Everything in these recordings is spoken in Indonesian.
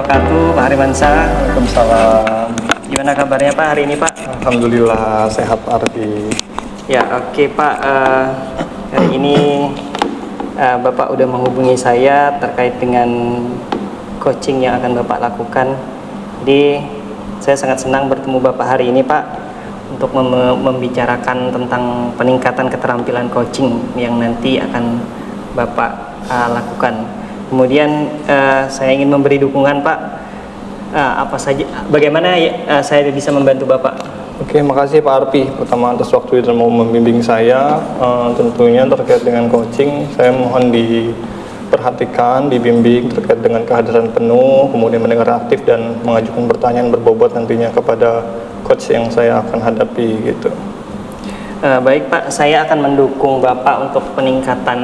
wabarakatuh, Pak Arimansyah. Waalaikumsalam. Gimana kabarnya Pak hari ini Pak? Alhamdulillah sehat Arfi. Ya oke Pak, hari ini Bapak udah menghubungi saya terkait dengan coaching yang akan Bapak lakukan. Jadi saya sangat senang bertemu Bapak hari ini Pak untuk membicarakan tentang peningkatan keterampilan coaching yang nanti akan Bapak lakukan. Kemudian saya ingin memberi dukungan Pak, apa saja, bagaimana saya bisa membantu Bapak? Oke, makasih Pak Arfi pertama atas waktu dan mau membimbing saya. Tentunya terkait dengan coaching, saya mohon diperhatikan, dibimbing terkait dengan kehadiran penuh, kemudian mendengar aktif dan mengajukan pertanyaan berbobot nantinya kepada coach yang saya akan hadapi gitu. Baik Pak, saya akan mendukung Bapak untuk peningkatan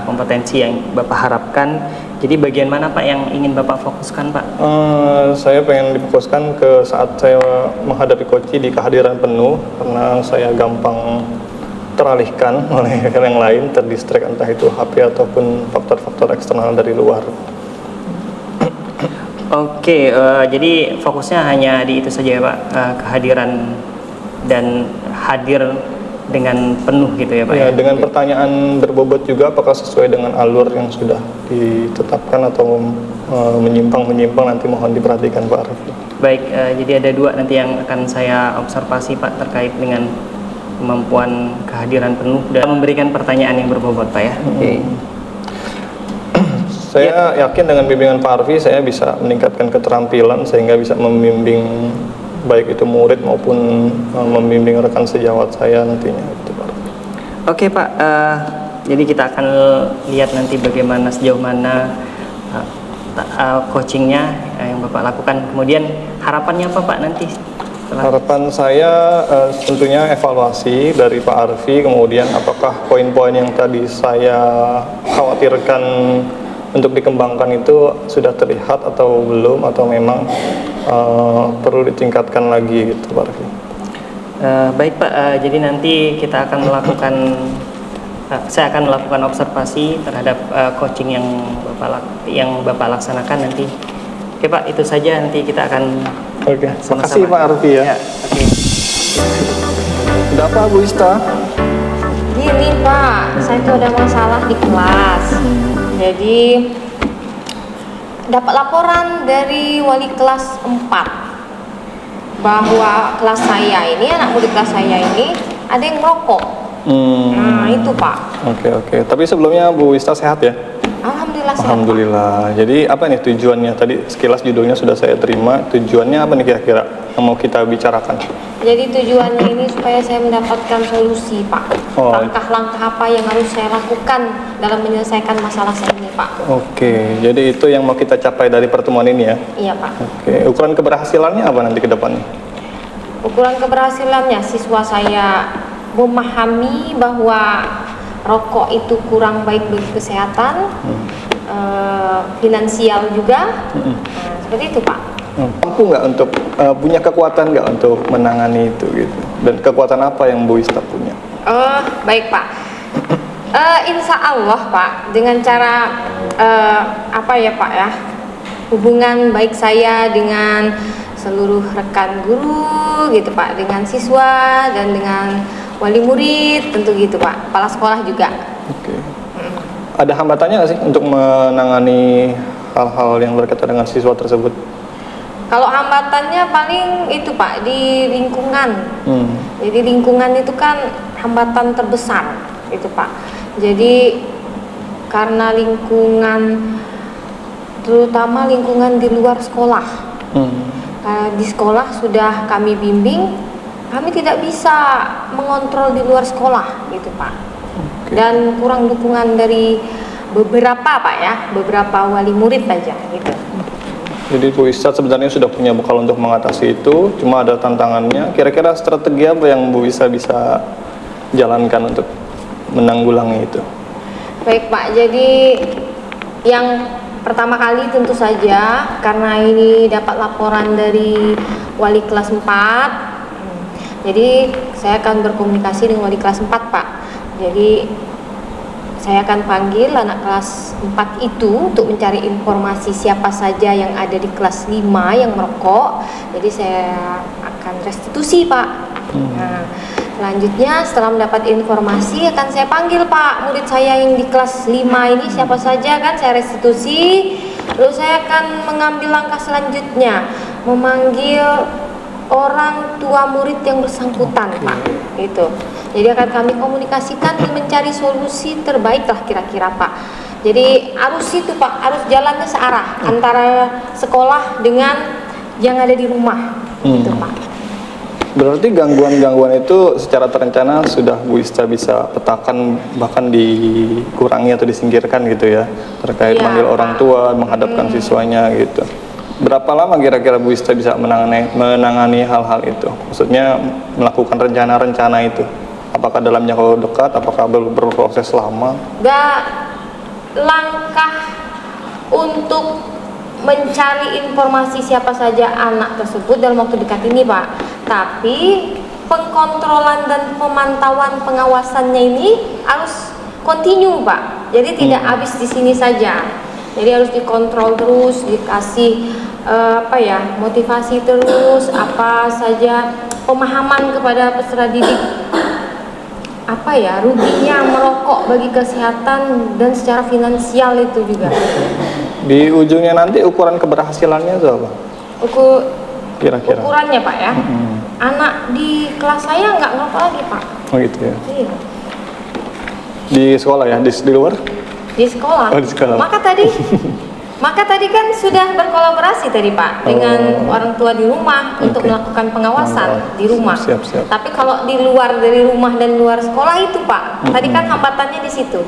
kompetensi yang Bapak harapkan. Jadi bagian mana Pak yang ingin Bapak fokuskan Pak? Saya pengen difokuskan ke saat saya menghadapi coaching di kehadiran penuh, karena saya gampang teralihkan oleh hal yang lain, terdistract entah itu HP ataupun faktor-faktor eksternal dari luar. Oke, jadi fokusnya hanya di itu saja ya Pak, kehadiran dan hadir dengan penuh gitu ya Pak? Ya, dengan pertanyaan berbobot juga, apakah sesuai dengan alur yang sudah ditetapkan atau menyimpang-menyimpang, nanti mohon diperhatikan Pak Arfi. Baik, jadi ada dua nanti yang akan saya observasi Pak terkait dengan kemampuan kehadiran penuh dan memberikan pertanyaan yang berbobot Pak ya. Saya yakin dengan bimbingan Pak Arfi saya bisa meningkatkan keterampilan sehingga bisa membimbing baik itu murid maupun membimbing rekan sejawat saya nantinya gitu, Pak. Oke Pak, jadi kita akan lihat nanti bagaimana sejauh mana coachingnya yang Bapak lakukan. Kemudian harapannya apa Pak nanti? Harapan saya tentunya evaluasi dari Pak Arfi, kemudian apakah poin-poin yang tadi saya khawatirkan untuk dikembangkan itu sudah terlihat atau belum, atau memang perlu ditingkatkan lagi gitu Pak Arfi. Baik Pak, jadi nanti kita akan melakukan saya akan melakukan observasi terhadap coaching yang Bapak laksanakan nanti. Oke Pak, itu saja, nanti kita akan Terima kasih Pak Arfi ya. Oke. Ada apa Bu Ista? Gini Pak, saya tuh ada masalah di kelas. Jadi dapat laporan dari wali kelas 4 bahwa kelas saya ini, anak murid kelas saya ini ada yang merokok. Nah itu Pak. Oke. Tapi sebelumnya Bu Ista sehat ya? Alhamdulillah sehat. Alhamdulillah. Jadi apa nih tujuannya? Tadi sekilas judulnya sudah saya terima. Tujuannya apa nih kira-kira yang mau kita bicarakan? Jadi tujuannya ini supaya saya mendapatkan solusi Pak. Langkah-langkah apa yang harus saya lakukan dalam menyelesaikan masalah saya ini Pak. Oke, jadi itu yang mau kita capai dari pertemuan ini ya? Iya Pak. Oke, ukuran keberhasilannya apa nanti ke depannya? Ukuran keberhasilannya siswa saya memahami bahwa rokok itu kurang baik bagi kesehatan, finansial juga. Nah, seperti itu Pak. Mampu nggak untuk punya kekuatan nggak untuk menangani itu gitu? Dan kekuatan apa yang Bu Ista punya? Baik Pak. Insya Allah Pak, dengan cara apa ya Pak ya, hubungan baik saya dengan seluruh rekan guru gitu Pak, dengan siswa dan dengan wali murid tentu gitu Pak, kepala sekolah juga. Oke. Ada hambatannya nggak sih untuk menangani hal-hal yang berkaitan dengan siswa tersebut? Kalau hambatannya paling itu Pak, di lingkungan. Jadi lingkungan itu kan hambatan terbesar itu Pak. Jadi karena lingkungan, terutama lingkungan di luar sekolah. Di sekolah sudah kami bimbing, kami tidak bisa mengontrol di luar sekolah gitu Pak. Dan kurang dukungan dari beberapa Pak ya, beberapa wali murid aja gitu. Jadi Bu Ista sebenarnya sudah punya bekal untuk mengatasi itu, cuma ada tantangannya. Kira-kira strategi apa yang Bu Ista bisa jalankan untuk menanggulangi itu? Baik Pak, jadi yang pertama kali tentu saja karena ini dapat laporan dari wali kelas 4, jadi saya akan berkomunikasi dengan wali kelas 4 Pak. Jadi saya akan panggil anak kelas 4 itu untuk mencari informasi siapa saja yang ada di kelas 5 yang merokok. Jadi saya akan restitusi, Pak. Nah, selanjutnya setelah mendapat informasi akan saya panggil Pak murid saya yang di kelas 5 ini siapa saja, kan saya restitusi. Lalu saya akan mengambil langkah selanjutnya, memanggil orang tua murid yang bersangkutan, Pak. Itu. Jadi akan kami komunikasikan dan mencari solusi terbaik lah kira-kira, Pak. Jadi arus itu, Pak, arus jalannya searah antara sekolah dengan yang ada di rumah. Itu, Pak. Berarti gangguan-gangguan itu secara terencana sudah Bu Ista bisa petakan, bahkan dikurangi atau disingkirkan gitu ya, terkait manggil orang tua, menghadapkan siswanya gitu. Berapa lama kira-kira Bu Ista bisa menangani hal-hal itu? Maksudnya melakukan rencana-rencana itu? Apakah dalam jangka dekat, apakah berproses lama? Langkah untuk mencari informasi siapa saja anak tersebut dalam waktu dekat ini, Pak. Tapi pengkontrolan dan pemantauan pengawasannya ini harus kontinu, Pak. Jadi tidak habis di sini saja. Jadi harus dikontrol terus, dikasih motivasi terus, apa saja pemahaman kepada peserta didik. Ruginya merokok bagi kesehatan dan secara finansial itu juga. Di ujungnya nanti ukuran keberhasilannya itu apa? Kira-kira Ukurannya, Pak, ya. Anak di kelas saya nggak ngerokok lagi, Pak. Oh gitu ya. Iya. Di sekolah ya, di luar? Di sekolah. Oh, di sekolah. Maka tadi kan sudah berkolaborasi tadi, Pak, dengan orang tua di rumah untuk melakukan pengawasan di rumah. Siap. Tapi kalau di luar dari rumah dan luar sekolah itu, Pak, tadi kan hambatannya di situ.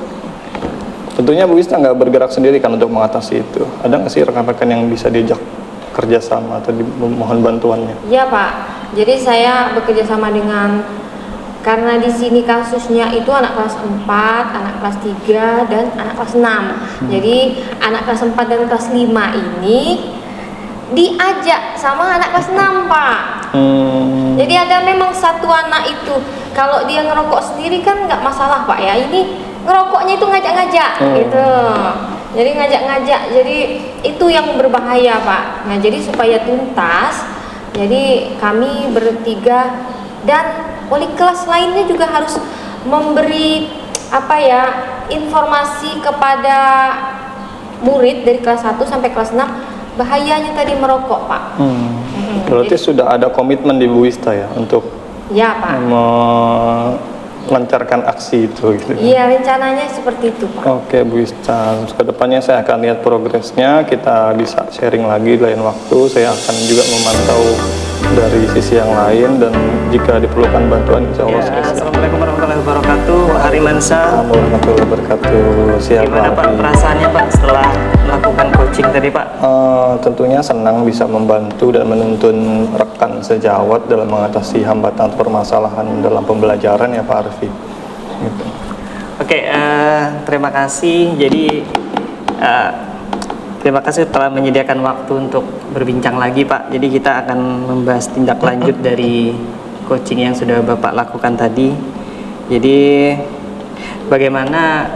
Tentunya Bu Ista nggak bergerak sendiri kan untuk mengatasi itu. Ada nggak sih rekan-rekan yang bisa diajak kerjasama atau mohon bantuannya? Iya, Pak. Jadi saya bekerja sama dengan, karena di sini kasusnya itu anak kelas 4, anak kelas 3, dan anak kelas 6. Jadi anak kelas 4 dan kelas 5 ini diajak sama anak kelas 6, Pak. Jadi ada memang satu anak itu, kalau dia ngerokok sendiri kan nggak masalah, Pak, ya. Ini ngerokoknya itu ngajak-ngajak gitu. Jadi ngajak-ngajak, jadi itu yang berbahaya, Pak. Nah, jadi supaya tuntas, jadi kami bertiga dan wali kelas lainnya juga harus memberi informasi kepada murid dari kelas 1 sampai kelas 6 bahayanya tadi merokok, Pak. Berarti sudah ada komitmen di Bu Ista ya untuk Pak, melancarkan aksi itu gitu. Iya, rencananya seperti itu, Pak. Oke Bu Ista, kedepannya saya akan lihat progresnya, kita bisa sharing lagi lain waktu. Saya akan juga memantau dari sisi yang lain, dan jika diperlukan bantuan insya Allah saya siap. Assalamualaikum warahmatullahi wabarakatuh, Pak Harimansa. Assalamualaikum warahmatullahi wabarakatuh. Siapa? Gimana, Pak, perasaannya, Pak, setelah melakukan coaching tadi, Pak? Tentunya senang bisa membantu dan menuntun rekan sejawat dalam mengatasi hambatan permasalahan dalam pembelajaran ya Pak Arfi. Gitu. Oke, terima kasih. Jadi terima kasih telah menyediakan waktu untuk berbincang lagi, Pak. Jadi kita akan membahas tindak lanjut dari coaching yang sudah Bapak lakukan tadi. Jadi bagaimana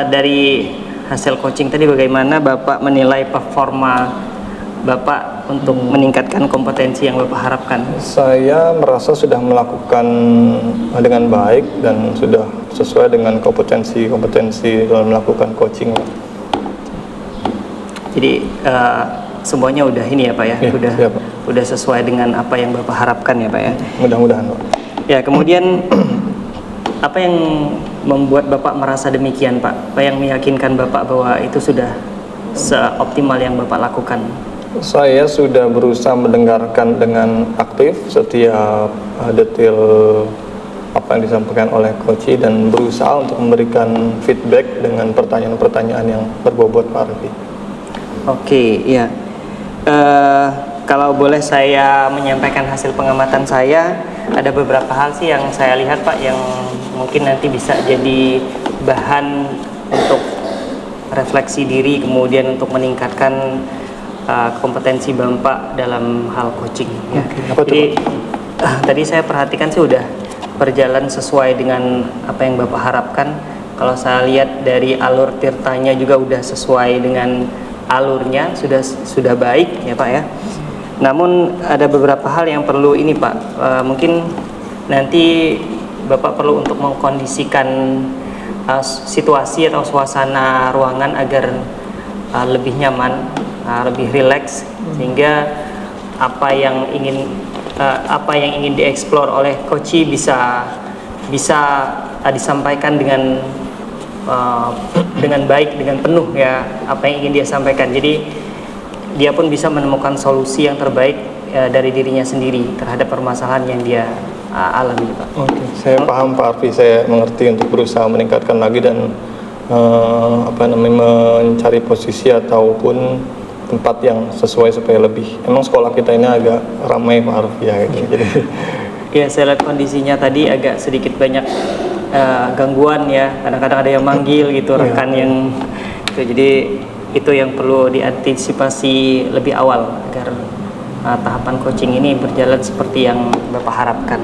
dari hasil coaching tadi, bagaimana Bapak menilai performa Bapak untuk meningkatkan kompetensi yang Bapak harapkan? Saya merasa sudah melakukan dengan baik dan sudah sesuai dengan kompetensi dalam melakukan coaching. Jadi semuanya udah ini ya, Pak, ya, siap, Pak. Udah sesuai dengan apa yang Bapak harapkan ya, Pak, ya. Mudah-mudahan, Pak. Ya, kemudian apa yang membuat Bapak merasa demikian, Pak? Apa yang meyakinkan Bapak bahwa itu sudah seoptimal yang Bapak lakukan? Saya sudah berusaha mendengarkan dengan aktif setiap detail apa yang disampaikan oleh coach dan berusaha untuk memberikan feedback dengan pertanyaan-pertanyaan yang berbobot, Pak Arfi. Oke, ya. Kalau boleh saya menyampaikan hasil pengamatan saya, ada beberapa hal sih yang saya lihat, Pak, yang mungkin nanti bisa jadi bahan untuk refleksi diri, kemudian untuk meningkatkan kompetensi Bapak dalam hal coaching. Ya. Jadi tadi saya perhatikan sih udah berjalan sesuai dengan apa yang Bapak harapkan. Kalau saya lihat dari alur tirtanya juga udah sesuai dengan alurnya, sudah baik ya Pak ya. Namun ada beberapa hal yang perlu ini Pak, mungkin nanti Bapak perlu untuk mengkondisikan situasi atau suasana ruangan agar lebih nyaman, lebih rileks, sehingga apa yang ingin dieksplor oleh Koci bisa disampaikan dengan baik, dengan penuh ya apa yang ingin dia sampaikan. Jadi dia pun bisa menemukan solusi yang terbaik dari dirinya sendiri terhadap permasalahan yang dia alami, Pak. Oke, saya paham Pak Arfi, saya mengerti untuk berusaha meningkatkan lagi dan mencari posisi ataupun tempat yang sesuai supaya lebih. Emang sekolah kita ini agak ramai Pak Arfi ya gitu. Jadi ya, saya lihat kondisinya tadi agak sedikit banyak gangguan ya. Kadang-kadang ada yang manggil gitu, rekan yang itu. Jadi itu yang perlu diantisipasi lebih awal agar tahapan coaching ini berjalan seperti yang Bapak harapkan.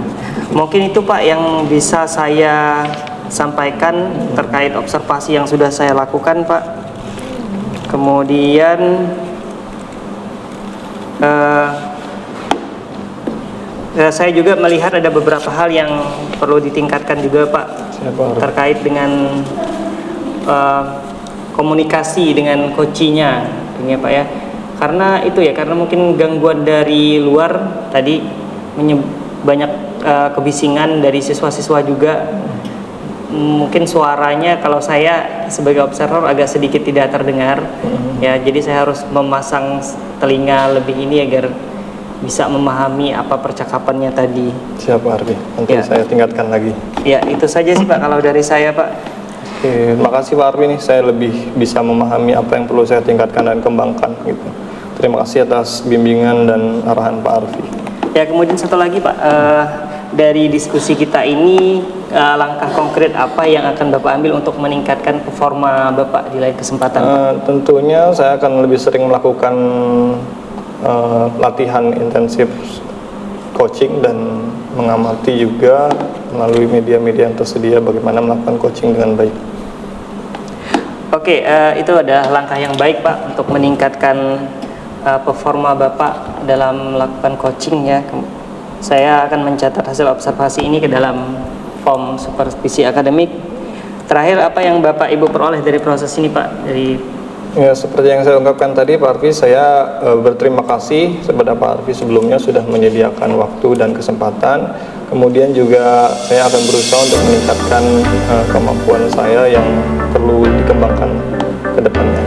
Mungkin itu Pak yang bisa saya sampaikan terkait observasi yang sudah saya lakukan Pak. Kemudian saya juga melihat ada beberapa hal yang perlu ditingkatkan juga Pak, terkait dengan komunikasi dengan coachingnya ini ya Pak ya. Karena itu ya, karena mungkin gangguan dari luar tadi banyak kebisingan dari siswa-siswa juga. Mungkin suaranya kalau saya sebagai observer agak sedikit tidak terdengar ya, jadi saya harus memasang telinga lebih ini agar bisa memahami apa percakapannya tadi. Siap Pak Arfi, nanti saya tingkatkan lagi. Ya, itu saja sih Pak kalau dari saya Pak. Oke, terima kasih Pak Arfi nih, saya lebih bisa memahami apa yang perlu saya tingkatkan dan kembangkan gitu. Terima kasih atas bimbingan dan arahan Pak Arfi. Ya, kemudian satu lagi Pak, dari diskusi kita ini langkah konkret apa yang akan Bapak ambil untuk meningkatkan performa Bapak di lain kesempatan? Tentunya saya akan lebih sering melakukan latihan intensif coaching dan mengamati juga melalui media-media yang tersedia bagaimana melakukan coaching dengan baik. Oke, itu adalah langkah yang baik Pak untuk meningkatkan performa Bapak dalam melakukan coaching ya. Saya akan mencatat hasil observasi ini ke dalam form supervisi akademik. Terakhir, apa yang Bapak Ibu peroleh dari proses ini Pak? Ya, seperti yang saya ungkapkan tadi Pak Arfi, saya berterima kasih kepada Pak Arfi sebelumnya sudah menyediakan waktu dan kesempatan. Kemudian juga saya akan berusaha untuk meningkatkan kemampuan saya yang perlu dikembangkan ke depannya.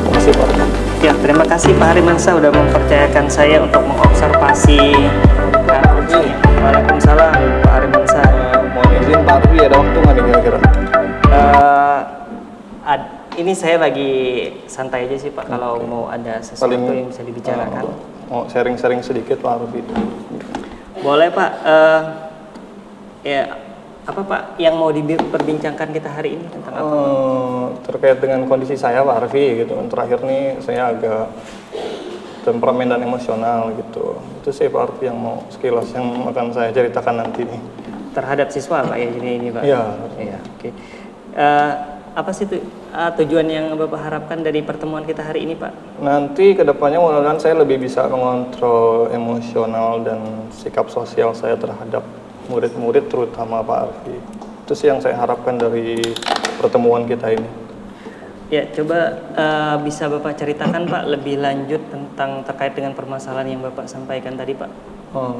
Terima kasih Pak Arfi. Ya, terima kasih Pak Harimansa sudah mempercayakan saya untuk mengobservasi. Waalaikumsalam Pak Harimansa. Mohon izin Pak Arfi, ada waktu nggak nih kira-kira? Ini saya lagi santai aja sih Pak, kalau mau ada sesuatu yang bisa dibicarakan. Mau sharing-sharing sedikit Pak Arfi. Boleh Pak. Ya, apa Pak yang mau diperbincangkan kita hari ini tentang apa? Terkait dengan kondisi saya Pak Arfi gitu. Terakhir nih saya agak temperamen dan emosional gitu. Itu sih Pak Arfi yang mau sekilas yang akan saya ceritakan nanti nih. Terhadap siswa Pak ya, jadi ini Pak. Iya. Ya, oke. Apa sih tujuan yang Bapak harapkan dari pertemuan kita hari ini Pak? Nanti kedepannya mudah-mudahan saya lebih bisa mengontrol emosional dan sikap sosial saya terhadap murid-murid terutama Pak Arfi. Itu sih yang saya harapkan dari pertemuan kita ini. Ya, coba bisa Bapak ceritakan Pak lebih lanjut tentang terkait dengan permasalahan yang Bapak sampaikan tadi Pak.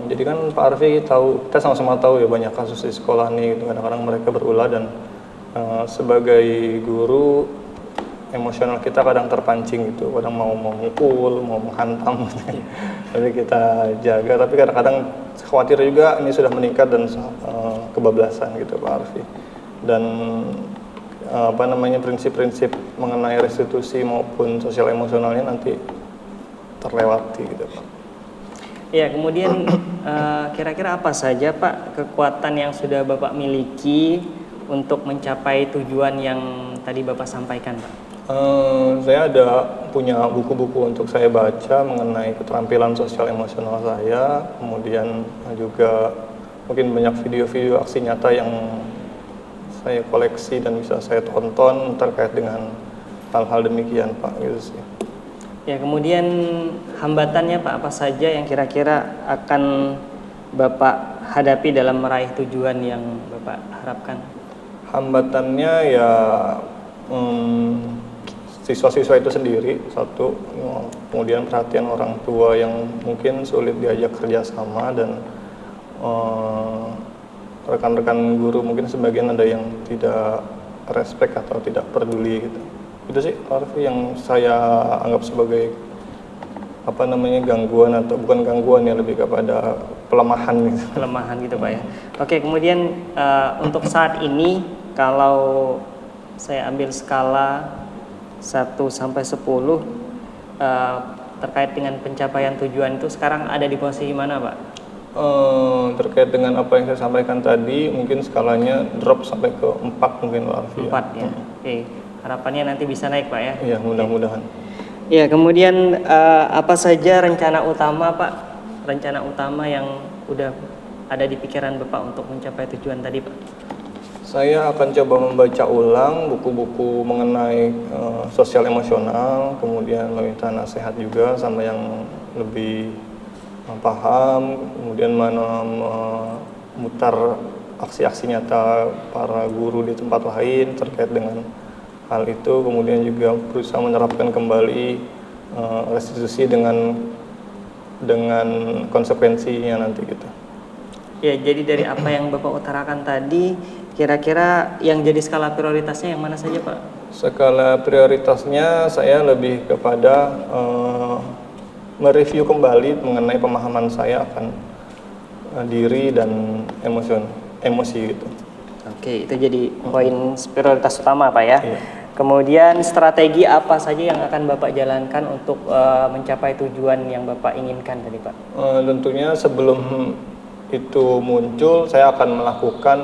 Jadi kan Pak Arfi tahu, kita sama-sama tahu ya banyak kasus di sekolah nih, kadang-kadang mereka berulah dan sebagai guru emosional kita kadang terpancing gitu, kadang mau memukul, mau menghantam, jadi kita jaga. Tapi kadang-kadang khawatir juga ini sudah meningkat dan kebablasan gitu Pak Arfi. Dan prinsip-prinsip mengenai restitusi maupun sosial emosionalnya nanti terlewati gitu Pak. Ya, kemudian kira-kira apa saja Pak kekuatan yang sudah Bapak miliki untuk mencapai tujuan yang tadi Bapak sampaikan Pak? Saya ada punya buku-buku untuk saya baca mengenai keterampilan sosial emosional saya, kemudian juga mungkin banyak video-video aksi nyata yang saya koleksi dan bisa saya tonton terkait dengan hal-hal demikian Pak, gitu sih. Ya, kemudian hambatannya Pak apa saja yang kira-kira akan Bapak hadapi dalam meraih tujuan yang Bapak harapkan? Hambatannya ya siswa-siswa itu sendiri satu, kemudian perhatian orang tua yang mungkin sulit diajak kerjasama, dan rekan-rekan guru mungkin sebagian ada yang tidak respect atau tidak peduli gitu. Itu sih Arfi yang saya anggap sebagai gangguan, atau bukan gangguan ya, lebih kepada pelemahan gitu. Kelemahan gitu Pak ya. Oke, kemudian untuk saat ini kalau saya ambil skala 1 sampai 10 terkait dengan pencapaian tujuan itu sekarang ada di posisi mana Pak? Terkait dengan apa yang saya sampaikan tadi, mungkin skalanya drop sampai ke 4 mungkin Pak Arfi. 4 ya. Oke, harapannya nanti bisa naik Pak ya. Iya, mudah-mudahan. Ya, kemudian apa saja rencana utama Pak? Rencana utama yang udah ada di pikiran Bapak untuk mencapai tujuan tadi Pak? Saya akan coba membaca ulang buku-buku mengenai sosial emosional, kemudian meminta nasihat juga sama yang lebih paham, kemudian memutar aksi-aksi nyata para guru di tempat lain terkait dengan hal itu, kemudian juga berusaha menerapkan kembali restitusi dengan konsekuensinya nanti gitu. Ya, jadi dari apa yang Bapak utarakan tadi, kira-kira yang jadi skala prioritasnya yang mana saja Pak? Skala prioritasnya saya lebih kepada mereview kembali mengenai pemahaman saya akan diri dan emosi gitu. Oke, itu jadi poin prioritas utama Pak ya. Iya. Kemudian strategi apa saja yang akan Bapak jalankan untuk mencapai tujuan yang Bapak inginkan tadi Pak? Tentunya sebelum itu muncul, saya akan melakukan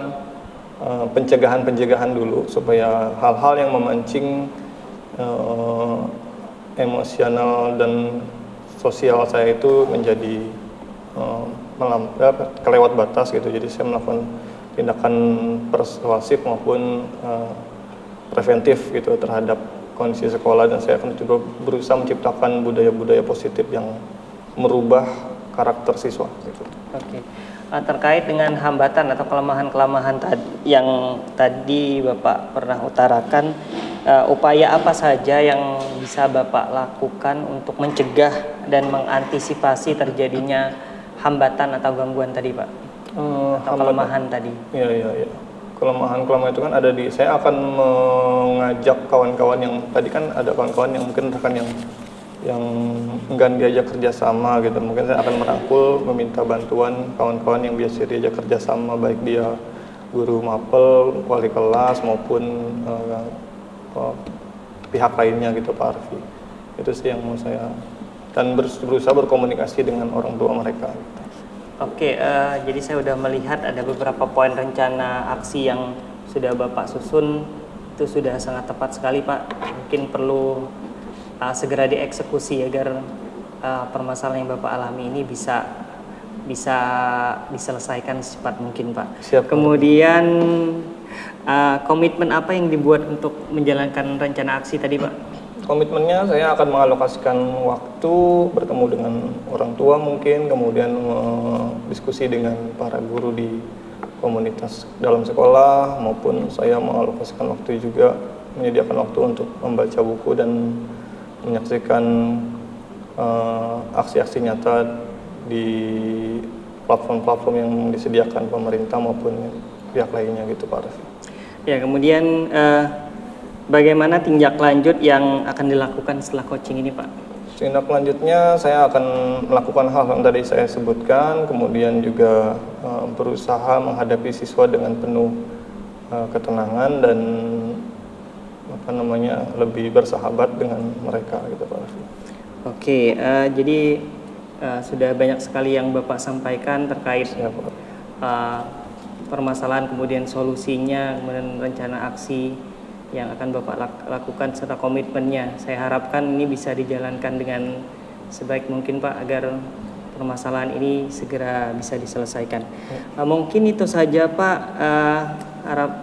pencegahan dulu supaya hal-hal yang memancing emosional dan sosial saya itu menjadi kelewat batas gitu. Jadi saya melakukan tindakan persuasif maupun preventif gitu terhadap kondisi sekolah, dan saya akan coba berusaha menciptakan budaya-budaya positif yang merubah karakter siswa gitu. Oke. Terkait dengan hambatan atau kelemahan-kelemahan yang tadi Bapak pernah utarakan, upaya apa saja yang bisa Bapak lakukan untuk mencegah dan mengantisipasi terjadinya hambatan atau gangguan tadi Pak? Atau kelemahan tadi? Iya. Kelemahan-kelemahan itu kan ada di, saya akan mengajak kawan-kawan yang tadi kan ada kawan-kawan yang mungkin rekan yang enggan diajak kerjasama gitu. Mungkin saya akan merangkul, meminta bantuan kawan-kawan yang biasa diajak kerjasama, baik dia guru mapel, wali kelas maupun pihak lainnya gitu Pak Arfi. Itu sih yang mau saya, dan berusaha berkomunikasi dengan orang tua mereka gitu. Oke, jadi saya sudah melihat ada beberapa poin rencana aksi yang sudah Bapak susun. Itu sudah sangat tepat sekali Pak. Mungkin perlu segera dieksekusi agar permasalahan yang Bapak alami ini bisa diselesaikan secepat mungkin Pak. Siap. Kemudian komitmen apa yang dibuat untuk menjalankan rencana aksi tadi Pak? Komitmennya saya akan mengalokasikan waktu bertemu dengan orang tua mungkin, kemudian diskusi dengan para guru di komunitas dalam sekolah, maupun saya mengalokasikan waktu juga, menyediakan waktu untuk membaca buku dan menyaksikan aksi-aksi nyata di platform-platform yang disediakan pemerintah maupun pihak lainnya gitu Pak Arfi. Ya, kemudian bagaimana tindak lanjut yang akan dilakukan setelah coaching ini Pak? Tindak lanjutnya saya akan melakukan hal yang tadi saya sebutkan, kemudian juga berusaha menghadapi siswa dengan penuh ketenangan dan lebih bersahabat dengan mereka gitu Pak Arfi. Oke, jadi sudah banyak sekali yang Bapak sampaikan terkait permasalahan, kemudian solusinya, kemudian rencana aksi yang akan Bapak lakukan serta komitmennya. Saya harapkan ini bisa dijalankan dengan sebaik mungkin Pak, agar permasalahan ini segera bisa diselesaikan. Mungkin itu saja Pak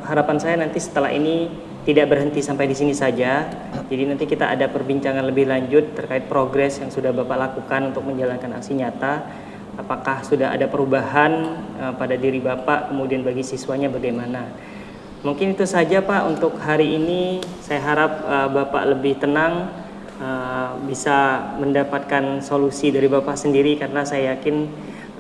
harapan saya nanti setelah ini tidak berhenti sampai di sini saja. Jadi nanti kita ada perbincangan lebih lanjut terkait progres yang sudah Bapak lakukan untuk menjalankan aksi nyata. Apakah sudah ada perubahan pada diri Bapak, kemudian bagi siswanya bagaimana. Mungkin itu saja Pak untuk hari ini. Saya harap Bapak lebih tenang, bisa mendapatkan solusi dari Bapak sendiri, karena saya yakin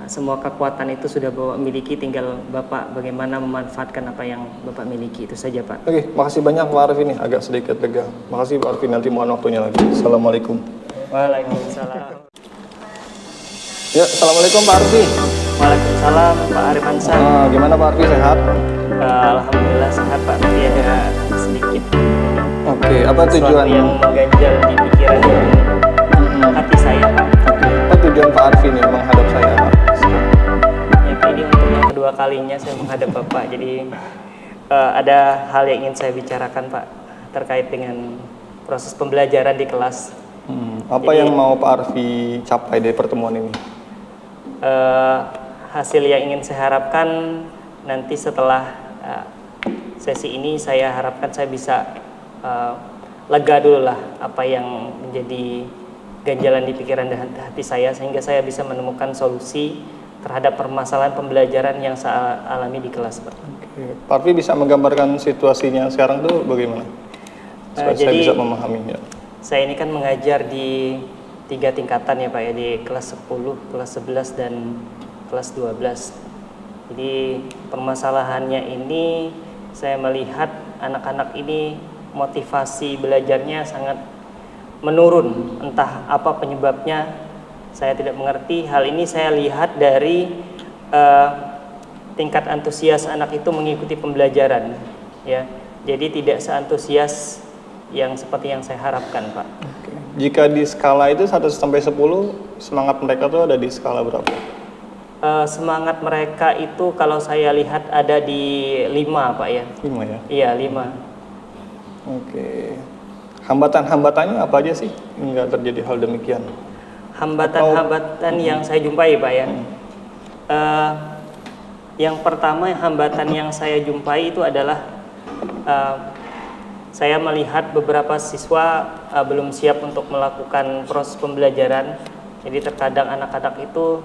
semua kekuatan itu sudah Bapak miliki, tinggal Bapak bagaimana memanfaatkan apa yang Bapak miliki. Itu saja Pak. Oke, makasih banyak Pak Arfi nih, agak sedikit lega. Makasih Pak Arfi, nanti mohon waktunya lagi. Assalamualaikum. Waalaikumsalam. Ya, Assalamualaikum Pak Arfi. Waalaikumsalam Pak Arifansa. Gimana Pak Arfi, sehat? Alhamdulillah sehat Pak, tapi ada sedikit Oke, apa sesuatu tujuan? yang mengganjal di pikiran dan hati saya Pak. Oke, apa tujuan Pak Arfi nih menghadap saya Pak? Ya, ini untuk yang kedua kalinya saya menghadap Bapak. Jadi ada hal yang ingin saya bicarakan Pak terkait dengan proses pembelajaran di kelas. Apa Jadi, yang mau Pak Arfi capai dari pertemuan ini? Hasil yang ingin saya harapkan nanti setelah sesi ini, saya harapkan saya bisa lega dulu lah apa yang menjadi ganjalan di pikiran dan hati saya, sehingga saya bisa menemukan solusi terhadap permasalahan pembelajaran yang saya alami di kelas Pak. Oke. Pak Arfi bisa menggambarkan situasinya sekarang tuh bagaimana? Supaya saya Jadi, bisa memahaminya. Saya ini kan mengajar di 3 tingkatan ya Pak ya, di kelas 10, kelas 11, dan kelas 12. Jadi permasalahannya ini saya melihat anak-anak ini motivasi belajarnya sangat menurun. Entah apa penyebabnya, saya tidak mengerti. Hal ini saya lihat dari tingkat antusias anak itu mengikuti pembelajaran ya. Jadi tidak seantusias yang seperti yang saya harapkan Pak. Oke. Jika di skala itu 1 sampai 10, semangat mereka tuh ada di skala berapa? Semangat mereka itu kalau saya lihat ada di 5 Pak ya. 5 ya? Iya 5. Oke. Hambatan-hambatannya apa aja sih hingga terjadi hal demikian? Hambatan-hambatan yang saya jumpai Pak ya. Yang pertama hambatan yang saya jumpai itu adalah saya melihat beberapa siswa belum siap untuk melakukan proses pembelajaran. Jadi terkadang anak-anak itu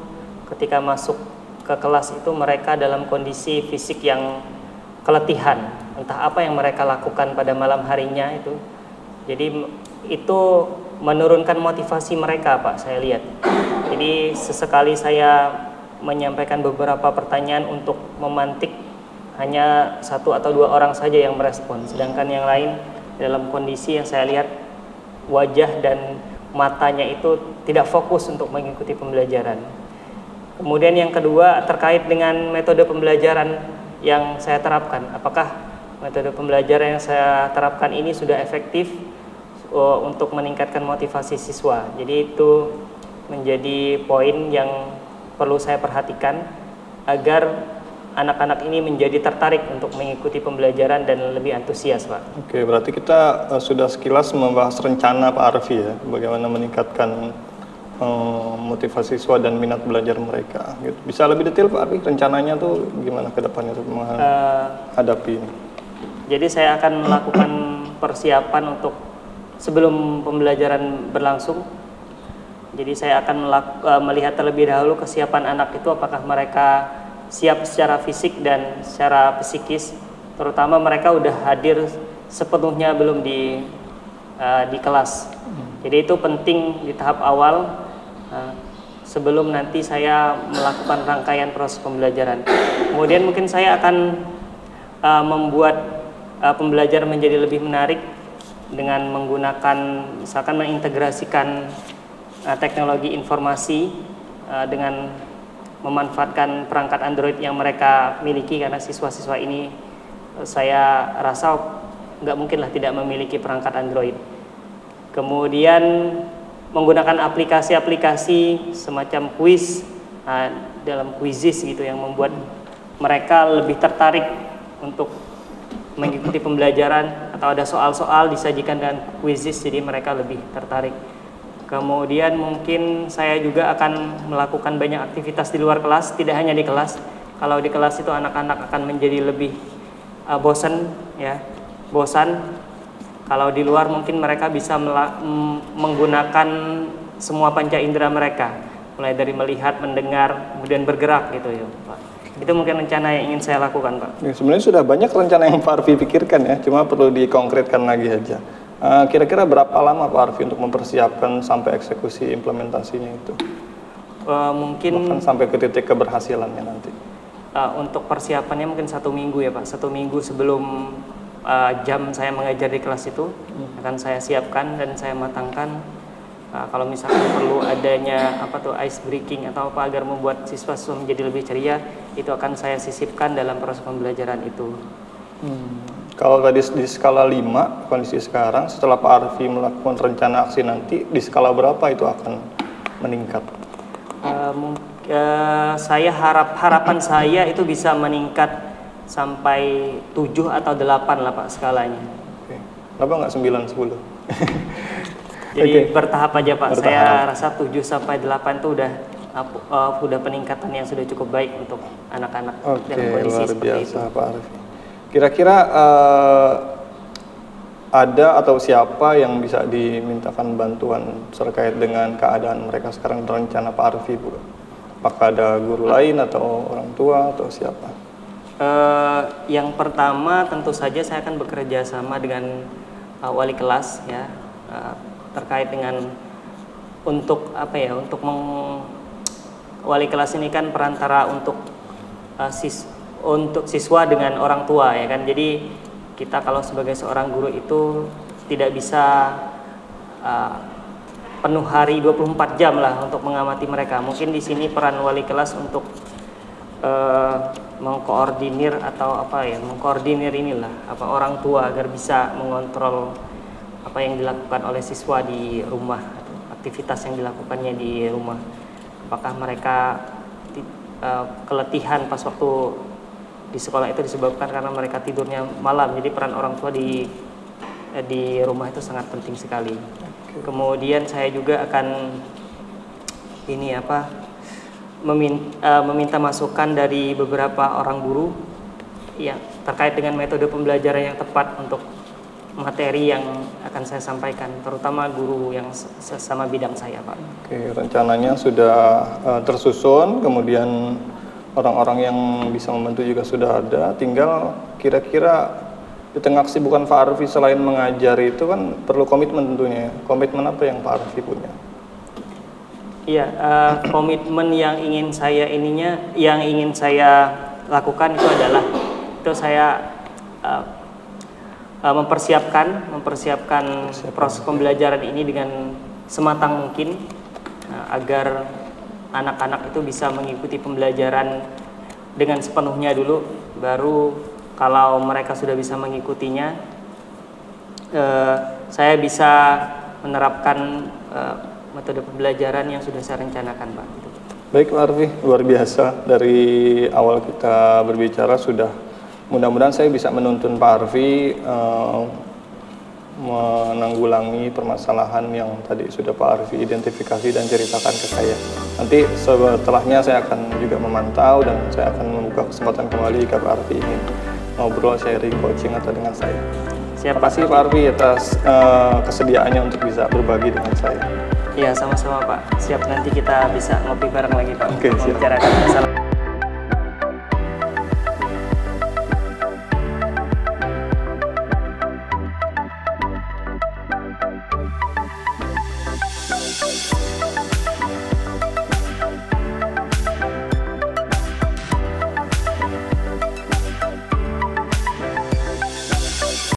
ketika masuk ke kelas itu mereka dalam kondisi fisik yang keletihan. Entah apa yang mereka lakukan pada malam harinya itu. Jadi itu menurunkan motivasi mereka Pak, saya lihat. Jadi sesekali saya menyampaikan beberapa pertanyaan untuk memantik, hanya 1 atau 2 orang saja yang merespon, sedangkan yang lain dalam kondisi yang saya lihat wajah dan matanya itu tidak fokus untuk mengikuti pembelajaran. Kemudian yang kedua terkait dengan metode pembelajaran yang saya terapkan. Apakah metode pembelajaran yang saya terapkan ini sudah efektif untuk meningkatkan motivasi siswa? Jadi itu menjadi poin yang perlu saya perhatikan agar anak-anak ini menjadi tertarik untuk mengikuti pembelajaran dan lebih antusias Pak. Oke, berarti kita sudah sekilas membahas rencana Pak Arfi ya, bagaimana meningkatkan motivasi siswa dan minat belajar mereka. Gitu. Bisa lebih detail Pak Arfi, rencananya tuh gimana ke depannya untuk menghadapi ini? Jadi saya akan melakukan persiapan untuk sebelum pembelajaran berlangsung. Jadi saya akan melihat terlebih dahulu kesiapan anak itu, apakah mereka siap secara fisik dan secara psikis, terutama mereka udah hadir sepenuhnya belum di kelas. Jadi itu penting di tahap awal sebelum nanti saya melakukan rangkaian proses pembelajaran. Kemudian mungkin saya akan membuat pembelajaran menjadi lebih menarik dengan menggunakan, misalkan mengintegrasikan teknologi informasi dengan memanfaatkan perangkat Android yang mereka miliki, karena siswa-siswa ini saya rasa nggak mungkin lah tidak memiliki perangkat Android. Kemudian menggunakan aplikasi-aplikasi semacam quiz dalam Quizizz gitu yang membuat mereka lebih tertarik untuk mengikuti pembelajaran, atau ada soal-soal disajikan dengan Quizizz jadi mereka lebih tertarik. Kemudian mungkin saya juga akan melakukan banyak aktivitas di luar kelas, tidak hanya di kelas. Kalau di kelas itu anak-anak akan menjadi lebih bosan ya, bosan. Kalau di luar mungkin mereka bisa menggunakan semua panca indera mereka, mulai dari melihat, mendengar, kemudian bergerak gitu ya Pak. Itu mungkin rencana yang ingin saya lakukan Pak. Ya, sebenarnya sudah banyak rencana yang Pak Arfi pikirkan ya, cuma perlu dikonkretkan lagi aja. Kira-kira berapa lama Pak Arfi untuk mempersiapkan sampai eksekusi implementasinya itu? Mungkin bahkan sampai ke titik keberhasilannya nanti. Untuk persiapannya mungkin 1 minggu ya Pak. 1 minggu sebelum jam saya mengajar di kelas itu akan saya siapkan dan saya matangkan. Kalau misalkan perlu adanya ice breaking atau apa agar membuat siswa-siswa menjadi lebih ceria, itu akan saya sisipkan dalam proses pembelajaran itu. Kalau tadi di skala 5 kondisi sekarang, setelah Pak Arfi melakukan rencana aksi nanti, di skala berapa itu akan meningkat? Harapan saya itu bisa meningkat sampai 7 atau 8 lah Pak skalanya. Oke. Kenapa nggak 9, 10? Jadi bertahap aja Pak. Bertahap. Saya rasa 7 sampai 8 itu udah peningkatan yang sudah cukup baik untuk anak-anak dalam kondisi luar seperti biasa itu. Pak Arfi. Kira-kira ada atau siapa yang bisa dimintakan bantuan terkait dengan keadaan mereka sekarang dan rencana Pak Arfi, Bu? Apakah ada guru lain atau orang tua atau siapa? Yang pertama tentu saja saya akan bekerja sama dengan wali kelas ya, terkait dengan untuk wali kelas ini kan perantara untuk siswa dengan orang tua ya kan. Jadi kita kalau sebagai seorang guru itu tidak bisa penuh hari 24 jam lah untuk mengamati mereka. Mungkin di sini peran wali kelas untuk mengkoordinir mengkoordinir orang tua agar bisa mengontrol apa yang dilakukan oleh siswa di rumah, aktivitas yang dilakukannya di rumah. Apakah mereka keletihan pas waktu di sekolah itu disebabkan karena mereka tidurnya malam. Jadi peran orang tua di rumah itu sangat penting sekali. Kemudian saya juga akan meminta masukan dari beberapa orang guru yang terkait dengan metode pembelajaran yang tepat untuk materi yang akan saya sampaikan, terutama guru yang sesama bidang saya, Pak. Oke, rencananya sudah tersusun, kemudian orang-orang yang bisa membantu juga sudah ada. Tinggal kira-kira di tengah kesibukan Pak Arfi selain mengajar itu kan perlu komitmen tentunya. Komitmen apa yang Pak Arfi punya? Iya, komitmen yang ingin saya lakukan itu adalah saya mempersiapkan proses pembelajaran ini dengan sematang mungkin agar anak-anak itu bisa mengikuti pembelajaran dengan sepenuhnya dulu, baru kalau mereka sudah bisa mengikutinya, saya bisa menerapkan metode pembelajaran yang sudah saya rencanakan, Pak. Baik Pak Arfi, luar biasa. Dari awal kita berbicara sudah, mudah-mudahan saya bisa menuntun Pak Arfi menanggulangi permasalahan yang tadi sudah Pak Arfi identifikasi dan ceritakan ke saya. Nanti setelahnya saya akan juga memantau dan saya akan membuka kesempatan kembali jika Pak Arfi ingin ngobrol, sharing, coaching atau dengan saya. Terima kasih Pak Arfi atas kesediaannya untuk bisa berbagi dengan saya. Iya, sama-sama Pak. Siap, nanti kita bisa ngopi bareng lagi Pak. Oke, siap. Membicarakan masalah.